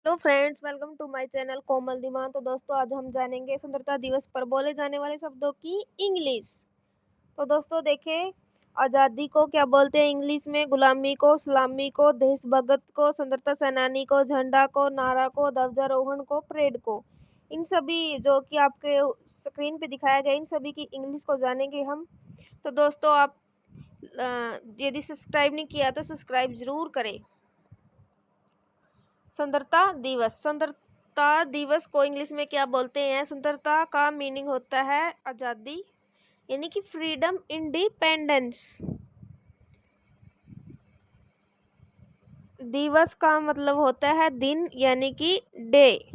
Hello friends, welcome to my channel Komal Diman. तो दोस्तों, आज हम जानेंगे स्वतंत्रता दिवस पर बोले जाने वाले शब्दों की इंग्लिश। तो दोस्तों देखें, आज़ादी को क्या बोलते हैं इंग्लिश में? गुलामी को, सलामी को, देशभक्त को, स्वतंत्रता सेनानी को, झंडा को, नारा को, ध्वजारोहण को, परेड को। इन सभी जो कि आपके स्क्रीन पे दिखाया गया, इन सभी की इंग्लिश को जानेंगे हम। तो दोस्तों, आप यदि सब्सक्राइब नहीं किया तो सब्सक्राइब जरूर करें। स्वतंत्रता दिवस को इंग्लिश में क्या बोलते हैं? स्वतंत्रता का मीनिंग होता है आज़ादी, यानी कि फ्रीडम, इंडिपेंडेंस। दिवस का मतलब होता है दिन, यानी कि डे,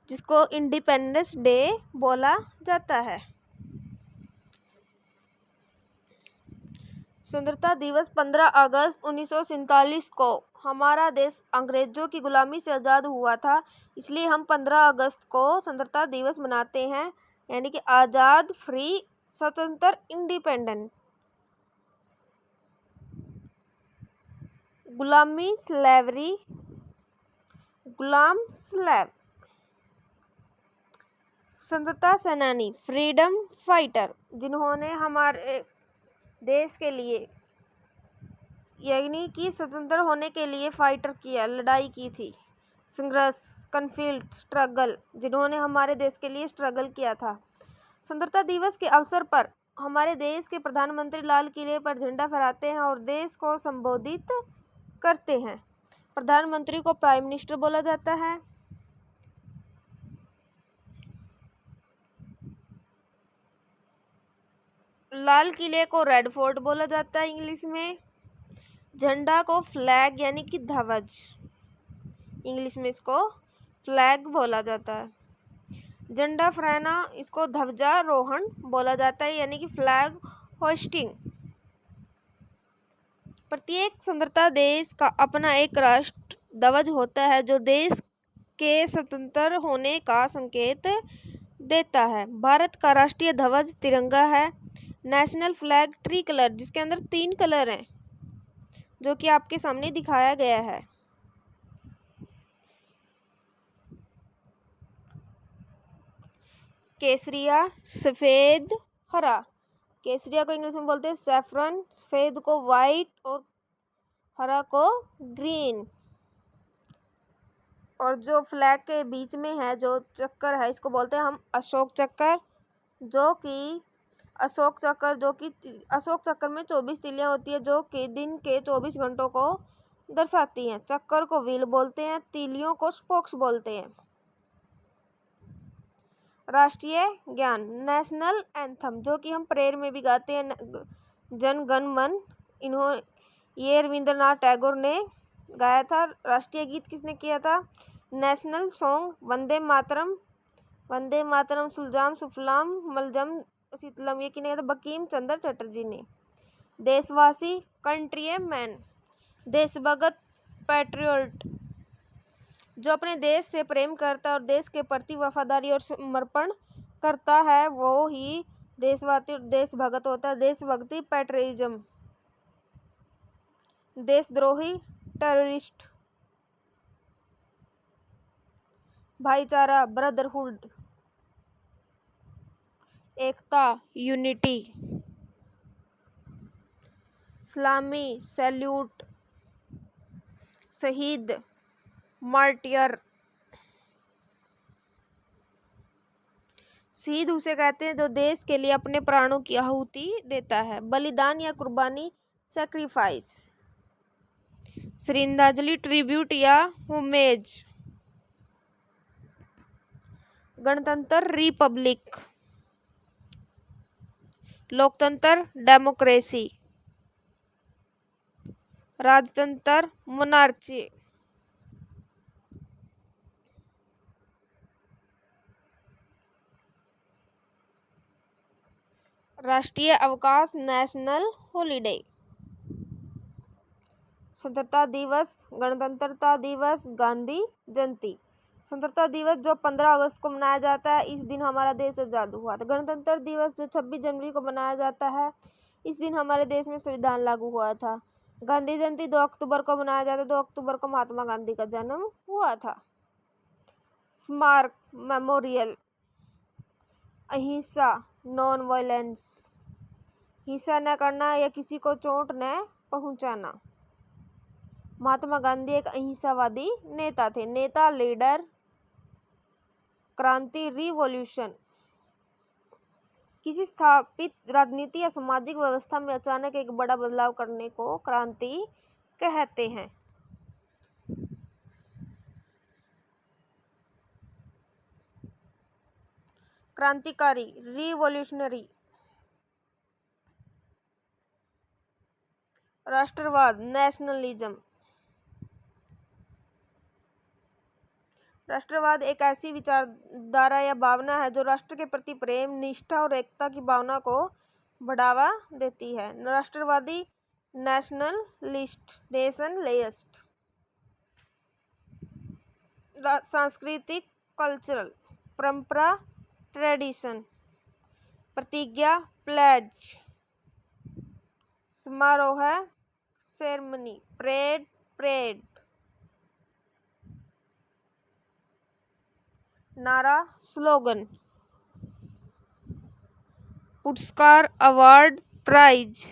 जिसको इंडिपेंडेंस डे बोला जाता है। स्वतंत्रता दिवस 15 अगस्त 1947 को हमारा देश अंग्रेजों की गुलामी से आज़ाद हुआ था, इसलिए हम 15 अगस्त को स्वतंत्रता दिवस मनाते हैं, यानी कि आज़ाद, फ्री, स्वतंत्र, इंडिपेंडेंट। गुलामी, स्लेवरी, गुलाम, स्लेव। स्वतंत्रता सेनानी, फ्रीडम फाइटर, जिन्होंने हमारे देश के लिए, यानी कि स्वतंत्र होने के लिए फाइटर किया, लड़ाई की थी, संघर्ष, कन्फ्लिक्ट, स्ट्रगल, जिन्होंने हमारे देश के लिए स्ट्रगल किया था। स्वतंत्रता दिवस के अवसर पर हमारे देश के प्रधानमंत्री लाल किले पर झंडा फहराते हैं और देश को संबोधित करते हैं। प्रधानमंत्री को प्राइम मिनिस्टर बोला जाता है। लाल किले को रेड फोर्ट बोला जाता है इंग्लिश में। झंडा को फ्लैग, यानी कि ध्वज, इंग्लिश में इसको फ्लैग बोला जाता है। झंडा फहराना, इसको ध्वजारोहण बोला जाता है, यानी कि फ्लैग होस्टिंग। प्रत्येक स्वतंत्रता देश का अपना एक राष्ट्र ध्वज होता है, जो देश के स्वतंत्र होने का संकेत देता है। भारत का राष्ट्रीय ध्वज तिरंगा है। नेशनल फ्लैग ट्री कलर, जिसके अंदर 3 कलर हैं, जो कि आपके सामने दिखाया गया है। केसरिया, सफेद, हरा। केसरिया को इंग्लिश में बोलते हैं सैफरन, सफेद को वाइट और हरा को ग्रीन। और जो फ्लैग के बीच में है, जो चक्कर है, इसको बोलते हैं हम अशोक चक्कर, जो कि अशोक चक्कर में 24 तीलियां होती है, जो कि दिन के 24 घंटों को दर्शाती हैं। चक्कर को व्हील बोलते हैं, तीलियों को स्पोक्स बोलते हैं। राष्ट्रीय ज्ञान, नेशनल एंथम, जो कि हम प्रेयर में भी गाते हैं, जन गण मन। ये रविंद्रनाथ टैगोर ने गाया था। राष्ट्रीय गीत किसने किया था? नेशनल सॉन्ग वंदे मातरम, वंदे मातरम सुजलाम सुफलाम मलजम शीतलम, ये किसने गाया था? बंकिम चंद्र चटर्जी ने। देशवासी, कंट्री मैन, देशभक्त, पैट्रियट, जो अपने देश से प्रेम करता है और देश के प्रति वफादारी और समर्पण करता है, वो ही देशवासी और देशभक्त होता है। देशभक्ति, पैट्रियटिज्म। देशद्रोही, टेररिस्ट। भाईचारा, ब्रदरहुड। एकता, यूनिटी। सलामी, सैल्यूट। शहीद, मार्टियर। शहीद उसे कहते हैं जो देश के लिए अपने प्राणों की आहुति देता है। बलिदान या कुर्बानी, सैक्रिफाइस। श्रद्धांजलि, ट्रिब्यूट या होमेज। गणतंत्र, रिपब्लिक। लोकतंत्र, डेमोक्रेसी। राजतंत्र, मोनार्ची। राष्ट्रीय अवकाश, नेशनल हॉलिडे। स्वतंत्रता दिवस, गणतंत्रता दिवस, गांधी जयंती। स्वतंत्रता दिवस जो 15 अगस्त को मनाया जाता है, इस दिन हमारा देश आज़ाद हुआ था। गणतंत्र दिवस जो 26 जनवरी को मनाया जाता है, इस दिन हमारे देश में संविधान लागू हुआ था। गांधी जयंती 2 अक्टूबर को मनाया जाता है। 2 अक्टूबर को महात्मा गांधी का जन्म हुआ था। स्मारक मेमोरियल, अहिंसा नॉन वायलेंस, हिंसा न करना या किसी को चोट न पहुंचाना। महात्मा गांधी एक अहिंसावादी नेता थे। नेता, लीडर, क्रांति, रिवॉल्यूशन। किसी स्थापित राजनीति या सामाजिक व्यवस्था में अचानक एक बड़ा बदलाव करने को क्रांति कहते हैं। क्रांतिकारी, रिवॉल्यूशनरी। राष्ट्रवाद, नेशनलिज्म। राष्ट्रवाद एक ऐसी विचारधारा या भावना है जो राष्ट्र के प्रति प्रेम, निष्ठा और एकता की भावना को बढ़ावा देती है। राष्ट्रवादी, नेशनलिस्ट, नेशनलिस्ट। सांस्कृतिक, कल्चरल, परंपरा, ट्रेडिशन। प्रतिज्ञा, प्लेज। समारोह, सेरेमनी, परेड, परेड। नारा, स्लोगन। पुरस्कार, अवार्ड, प्राइज।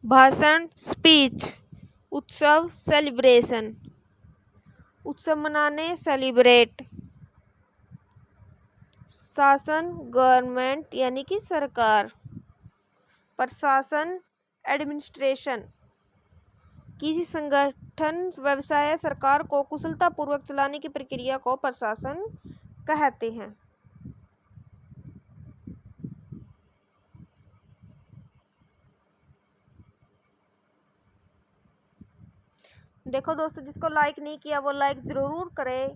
भाषण, स्पीच। उत्सव, सेलिब्रेशन। उत्सव मनाने, सेलिब्रेट। शासन, गवर्नमेंट यानी कि सरकार। प्रशासन, एडमिनिस्ट्रेशन। किसी संगठन, व्यवसाय या सरकार को कुशलतापूर्वक चलाने की प्रक्रिया को प्रशासन कहते हैं। देखो दोस्तों, जिसको लाइक नहीं किया वो लाइक जरूर करे।